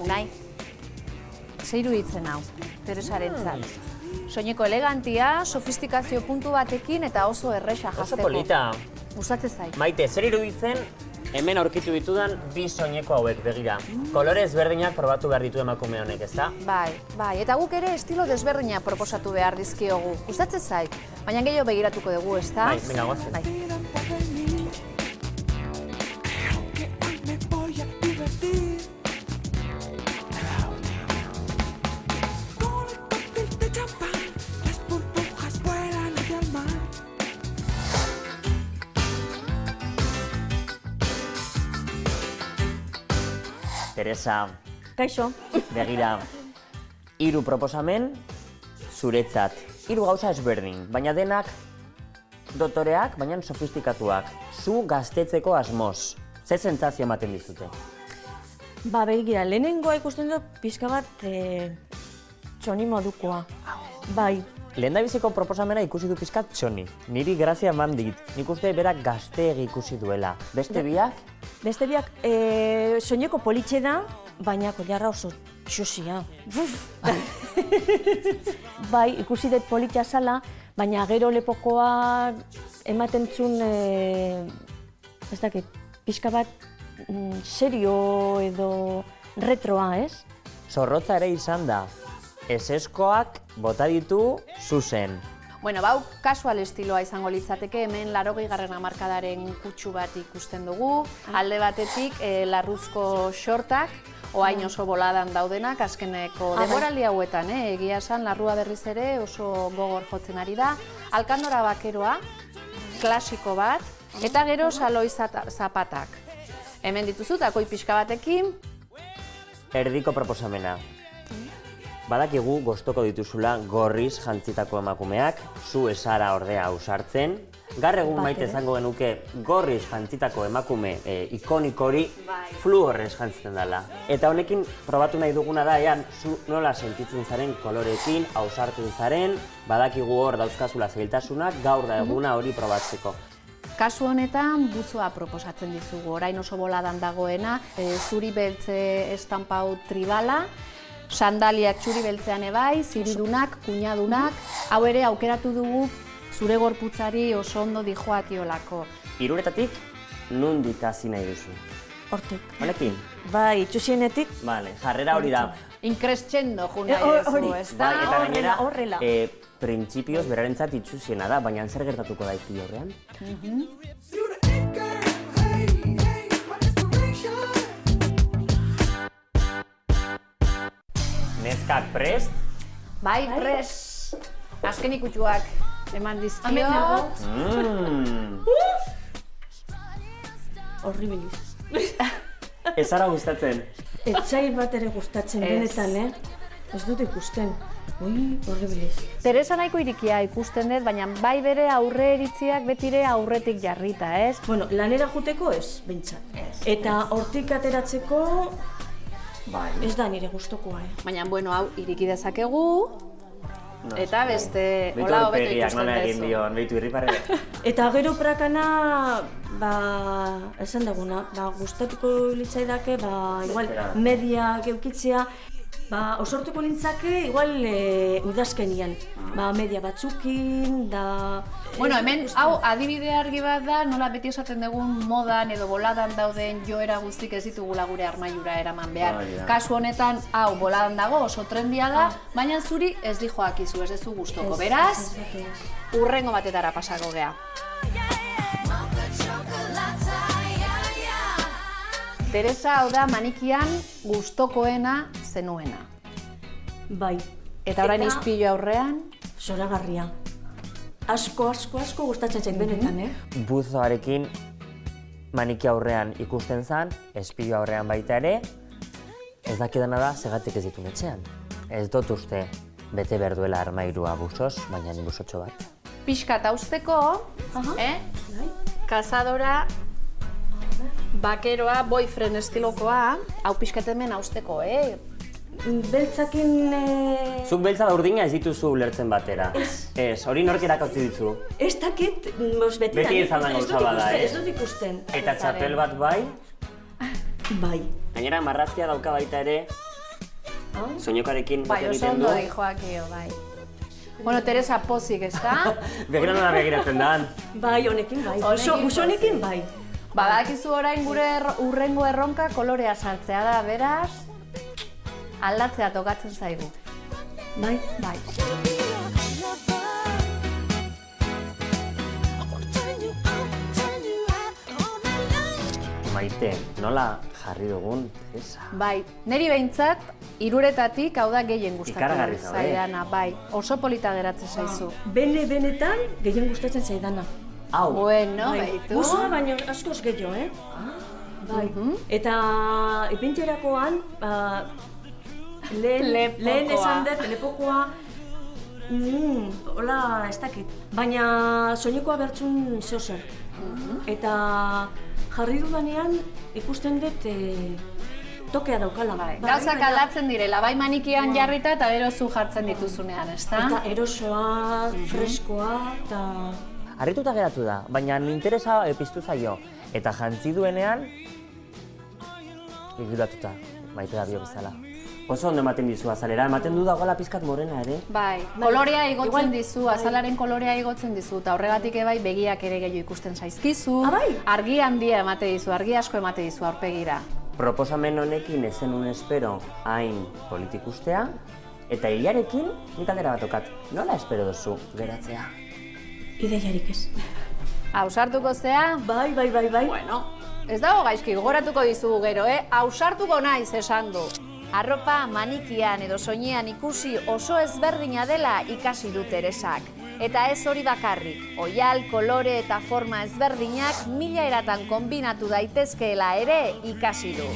Unai, ze iruditzen hau, Teresarentzat. Soineko elegantia, sofistikazio puntu batekin eta oso erresa jazteko. Oso polita. Gustatzen zait. Maite, zer iruditzen hemen aurkitu ditudan bi soineko hauek, begira. Kolore ezberdinak probatu behar ditu emakume honek, ezta? Bai, eta guk ere estilo desberdinak proposatu behar dizkiogu. Gustatzen zait, baina gehiago begiratuko dugu, ezta? Bai, venga, goazen. Bai. Teresa, Kaixo. begira, 3 proposamen zuretzat. 3 gauza ezberdin, baina denak dotoreak, baina sofistikatuak. Zu gaztetzeko asmoz. Ze sentsazio ematen dizute? Ba, begira, lehenengoa ikusten dut pixka bat txoni modukoa. Bai. Lehendabiziko proposamena ikusi du pizkat txoni. Niri grazia eman dit. Nik uste berak gazteegi ikusi duela. Beste biak? Beste biak soineko politxe da, baina kollarra oso txusia. Bai, ikusi dut politxa zala, baina gero lepokoa ematen zuen, ez dakit, pixka bat serio edo retroa, ez? Zorrotza ere izan da. Eseskoak bota ditu zuzen. Bueno, bau, kasual estiloa izango litzateke, hemen 80. hamarkadaren kutsu bat ikusten dugu. Alde batetik, larruzko xortak, oain oso boladan daudenak, azkeneko denboraldi hauetan, egia esan, larrua berriz ere oso gogor jotzen ari da. Alkandora bakeroa, klasiko bat, eta gero saloi zapatak. Hemen dituzu, takoi pixka batekin. Erdiko proposamena. Badakigu gostoko dituzula gorriz jantzitako emakumeak, zu esara ordea ausartzen. Gaur egun Maite izango genuke gorriz jantzitako emakume ikonikori fluorrez jantziten dela. Eta honekin probatu nahi duguna da, ean, zu nola sentitzen zaren kolorekin, ausartzen zaren, badakigu hor dauzkazula zailtasunak, gaur da eguna hori probatzeko. Kasu honetan, buzoa proposatzen dizugu, orain oso boladan dagoena, zuri beltze estampau tribala, sandaliak txuri beltzean ebai, ziridunak, kuñadunak, hau ere aukeratu dugu zure gorputzari oso ondo dijoatiolako. Iruretatik, nondik hasi nahi duzu? Hortik. Honekin? Bai, txusienetik. Vale, jarrera hori da. Increscendo jo nahi duzu, ez da? Bai, eta gainera, horrela. printzipioz berarentzat itxusiena da, baina zer gertatuko da iti horrean? Neskak prest? Bai, prest. Azken ikutxuak eman dizkiot. Horribiliz. Ez zara gustatzen? Etxai bat ere gustatzen benetan, Ez dut ikusten. Ui, horribiliz. Teresa nahiko irikia ikusten dut, baina bai bere aurre eritziak betire aurretik jarrita, ez? Bueno, lanera juteko ez, behintzat. Eta hortik ateratzeko, ez da nire gustokoa, Baina, bueno, hau iriki dezakegu, eta beste, hola hobeto ikusten dezu. Beitu irriparre. Eta gero prakana, esan duguna, gustatuko litzaidake, igual media geukitzea, osortuko lintzake, igual udazkenian, media batzukin, da... Bueno, hemen, hau adibide argi bat da, nola beti esaten dugun modan edo boladan dauden joera guztik ez ditugula gure armailura eraman behar. Kasu honetan, hau boladan dago, oso trendia da, baina zuri ez dijoakizu, ez duzu gustoko. Beraz, hurrengo batetara pasako gea. Teresa, hau da, manikian gustokoena zenuena. Bai. Eta orain izpilu aurrean? Zoragarria. Asko gustatzen zen benetan, Buzoarekin maniki aurrean ikusten zen, espilu aurrean baita ere, ez dakidana da segatik ez ditun etxean. Ez dut uste bete behar duela armairua buzoz, baina buzotxo bat. Pixkat hauzteko, kazadora, bakeroa, boyfriend estilokoa, hau pixkat hemen hauzteko, Beltzakin... Zuk beltza da urdina ez dituzu ulertzen batera. Ez, hori nork erakutsi ditzu. Ez dakit, beti izan da gauza bada, ez dut ikusten. Eta txapel bat bai? Bai. Gainera, marrazkia dauka baita ere, Soñokarekin Bai, poz oso egiten du. ondo dijoakio, bai. Bueno, Teresa pozik, ezta? Begira nola begiratzen da. Bai, honekin bai. Honekin Honekin bai. Badakizu orain gure urrengo erronka kolorea sartzea da, beraz, aldatzea tokatzen zaigu. Bai. Bai. Maite, nola jarri dugun, Teresa? Bai, niri behintzat, hiruretatik hau da gehien gustatu Ikaragarri zaude. zaidana, bai. Oso polita geratzen zaizu. Benetan gehien gustatzen zaidana. Hau, Bueno, Bai, baitu. guzua baino askoz gehiago, Bai. Eta ipintzerakoan, lehen Lepokoa. esan dut, lepokoa, hola, ez dakit. Baina soinekoa bertzun zeo zer. Eta jarri dudanean ikusten dut tokea daukala. Bai, gauzak aldatzen direla, bai manikian jarrita eta bero zu jartzen dituzunean, ezta? Eta erosoa, freskoa, eta... harrituta geratu da, baina interesa piztu zaio. Eta jantzi duenean, iguratuta, Maite da bio bezala. Oso ondo ematen dizu azalera, ematen du dagoela pizkat morena ere. Bai, kolorea igotzen dizu, azalaren kolorea igotzen dizu, eta horregatik bai begiak ere gehiago ikusten zaizkizu, bai? argi handia emate dizu, argi asko emate dizu aurpegira. Proposamen honekin ez zenun espero hain politikustea, eta hilarekin nik aldera bat okat. Nola espero duzu geratzea? Ideiarik ez. Ausartuko zea? Bai. Bueno, ez dago gaizki, gogoratuko dizugu gero, ausartuko naiz esan du. Arropa manikian edo soinean ikusi oso ezberdina dela ikasi du Teresak. Eta ez hori bakarrik, oial, kolore eta forma ezberdinak mila eratan konbinatu daitezkeela ere ikasi du.